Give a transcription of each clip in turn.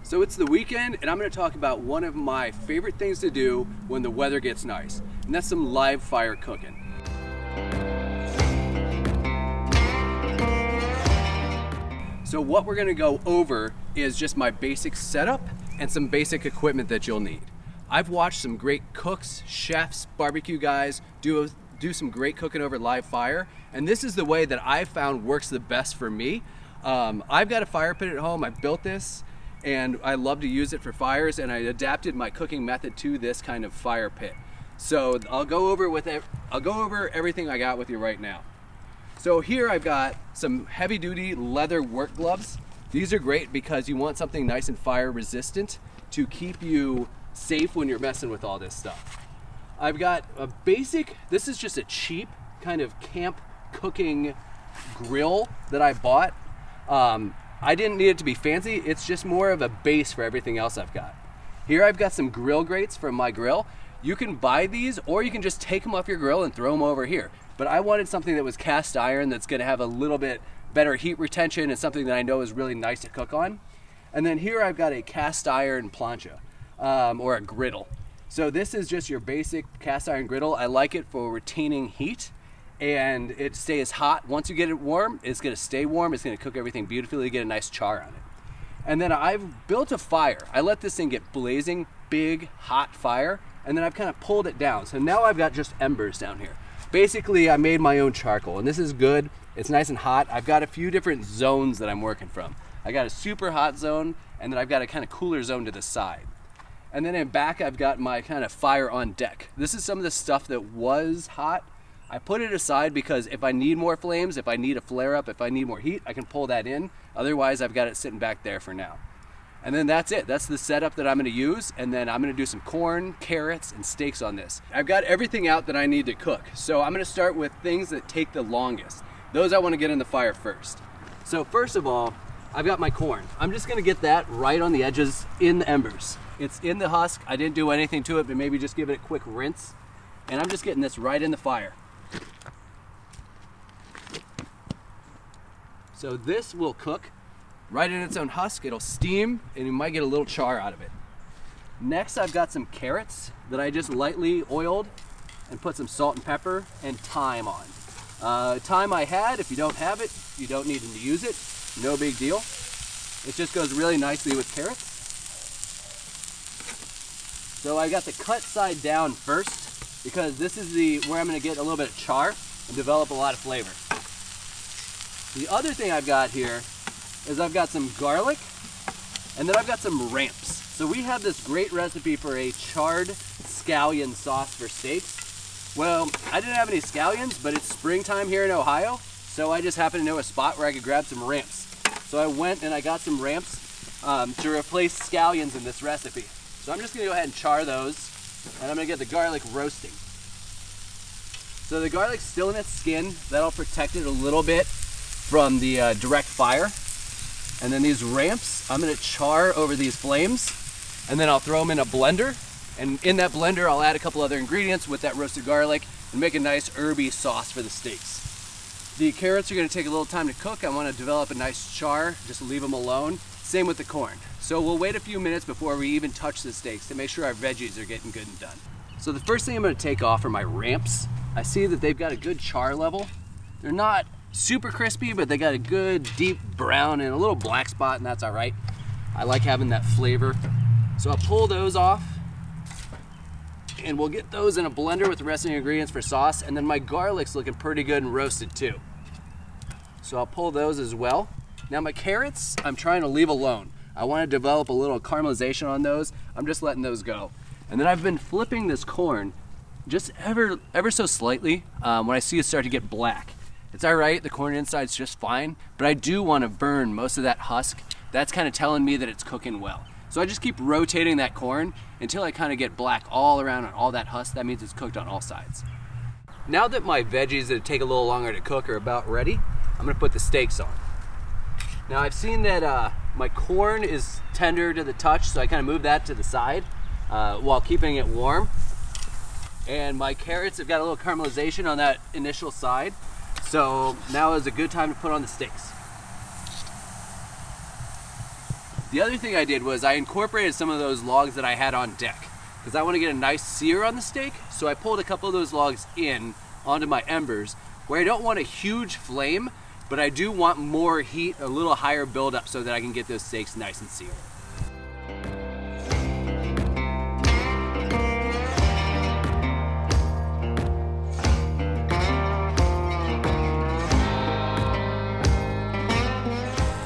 So it's the weekend, and I'm going to talk about one of my favorite things to do when the weather gets nice, and that's some live fire cooking. So what we're going to go over is just my basic setup and some basic equipment that you'll need. I've watched some great cooks, chefs, barbecue guys do some great cooking over live fire, and this is the way that I've found works the best for me. I've got a fire pit at home. I built this, and I love to use it for fires, and I adapted my cooking method to this kind of fire pit. So I'll go over everything I got with you right now. So here I've got some heavy duty leather work gloves. These are great because you want something nice and fire resistant to keep you safe when you're messing with all this stuff. I've got a basic, this is just a cheap kind of camp cooking grill that I bought. I didn't need it to be fancy, it's just more of a base for everything else I've got. Here I've got some grill grates from my grill. You can buy these, or you can just take them off your grill and throw them over here. But I wanted something that was cast iron that's gonna have a little bit better heat retention and something that I know is really nice to cook on. And then here I've got a cast iron plancha, or a griddle. So this is just your basic cast iron griddle. I like it for retaining heat, and it stays hot. Once you get it warm, it's gonna stay warm. It's gonna cook everything beautifully, get a nice char on it. And then I've built a fire. I let this thing get blazing, big, hot fire, and then I've kind of pulled it down. So now I've got just embers down here. Basically, I made my own charcoal, and this is good. It's nice and hot. I've got a few different zones that I'm working from. I got a super hot zone, and then I've got a kind of cooler zone to the side. And then in back, I've got my kind of fire on deck. This is some of the stuff that was hot. I put it aside because if I need more flames, if I need a flare up, if I need more heat, I can pull that in. Otherwise, I've got it sitting back there for now. And then that's it. That's the setup that I'm gonna use. And then I'm gonna do some corn, carrots, and steaks on this. I've got everything out that I need to cook. So I'm gonna start with things that take the longest. Those I wanna get in the fire first. So first of all, I've got my corn. I'm just gonna get that right on the edges in the embers. It's in the husk. I didn't do anything to it, but maybe just give it a quick rinse. And I'm just getting this right in the fire. So this will cook right in its own husk. It'll steam, and you might get a little char out of it. Next, I've got some carrots that I just lightly oiled and put some salt and pepper and thyme on. Thyme I had. If you don't have it, you don't need to use it. No big deal. It just goes really nicely with carrots. So I got the cut side down first because this is where I'm going to get a little bit of char and develop a lot of flavor. The other thing I've got here is I've got some garlic, and then I've got some ramps. So we have this great recipe for a charred scallion sauce for steaks. Well, I didn't have any scallions, but it's springtime here in Ohio, so I just happened to know a spot where I could grab some ramps. So I went and I got some ramps to replace scallions in this recipe. So I'm just gonna go ahead and char those, and I'm gonna get the garlic roasting. So the garlic's still in its skin. That'll protect it a little bit from the direct fire. And then these ramps, I'm gonna char over these flames, and then I'll throw them in a blender. And in that blender, I'll add a couple other ingredients with that roasted garlic and make a nice herby sauce for the steaks. The carrots are gonna take a little time to cook. I wanna develop a nice char, just leave them alone. Same with the corn. So we'll wait a few minutes before we even touch the steaks to make sure our veggies are getting good and done. So the first thing I'm gonna take off are my ramps. I see that they've got a good char level. They're not super crispy, but they got a good deep brown and a little black spot, and that's all right. I like having that flavor. So I'll pull those off, and we'll get those in a blender with the rest of the ingredients for sauce, and then my garlic's looking pretty good and roasted too. So I'll pull those as well. Now my carrots, I'm trying to leave alone. I want to develop a little caramelization on those. I'm just letting those go. And then I've been flipping this corn just ever so slightly when I see it start to get black. It's all right, the corn inside's just fine, but I do want to burn most of that husk. That's kind of telling me that it's cooking well. So I just keep rotating that corn until I kind of get black all around on all that husk. That means it's cooked on all sides. Now that my veggies that take a little longer to cook are about ready, I'm gonna put the steaks on. Now I've seen that my corn is tender to the touch, so I kind of move that to the side while keeping it warm. And my carrots have got a little caramelization on that initial side. So now is a good time to put on the steaks. The other thing I did was I incorporated some of those logs that I had on deck because I want to get a nice sear on the steak. So I pulled a couple of those logs in onto my embers where I don't want a huge flame, but I do want more heat, a little higher buildup so that I can get those steaks nice and seared.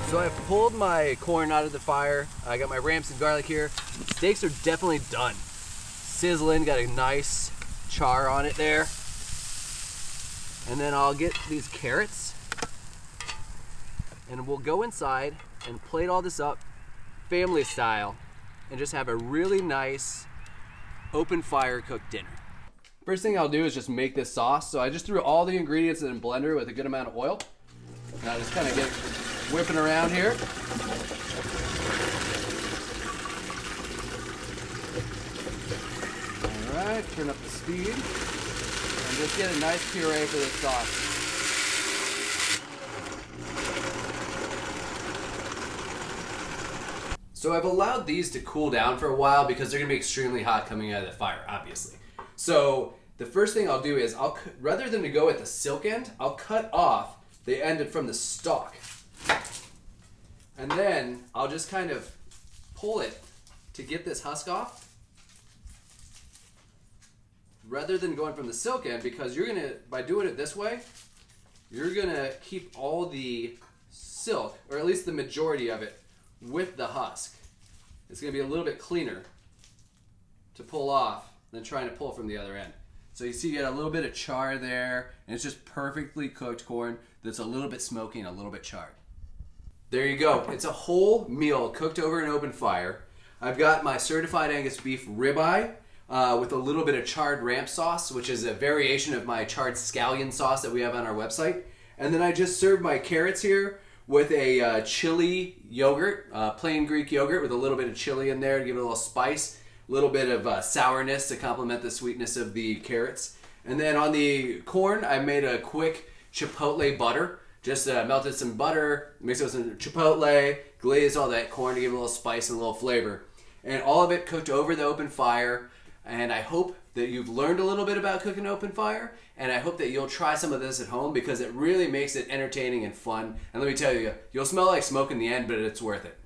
So I pulled my corn out of the fire. I got my rancid garlic here. Steaks are definitely done. Sizzling, got a nice char on it there. And then I'll get these carrots and we'll go inside and plate all this up family style and just have a really nice open fire cooked dinner. First thing I'll do is just make this sauce. So I just threw all the ingredients in a blender with a good amount of oil. And I'll just kind of get whipping around here. All right, turn up the speed and just get a nice puree for this sauce. So I've allowed these to cool down for a while because they're gonna be extremely hot coming out of the fire, obviously. So the first thing I'll do is rather than to go at the silk end, I'll cut off the end from the stalk. And then I'll just kind of pull it to get this husk off. Rather than going from the silk end, because you're gonna, by doing it this way, you're gonna keep all the silk, or at least the majority of it, with the husk. It's gonna be a little bit cleaner to pull off than trying to pull from the other end. So you see you get a little bit of char there, and it's just perfectly cooked corn that's a little bit smoky and a little bit charred. There you go. It's a whole meal cooked over an open fire. I've got my certified Angus beef ribeye with a little bit of charred ramp sauce, which is a variation of my charred scallion sauce that we have on our website. And then I just served my carrots here with a chili yogurt, plain Greek yogurt with a little bit of chili in there to give it a little spice, a little bit of sourness to complement the sweetness of the carrots. And then on the corn, I made a quick chipotle butter. Just melted some butter, mixed it with some chipotle, glazed all that corn to give it a little spice and a little flavor. And all of it cooked over the open fire. And I hope that you've learned a little bit about cooking open fire. And I hope that you'll try some of this at home because it really makes it entertaining and fun. And let me tell you, you'll smell like smoke in the end, but it's worth it.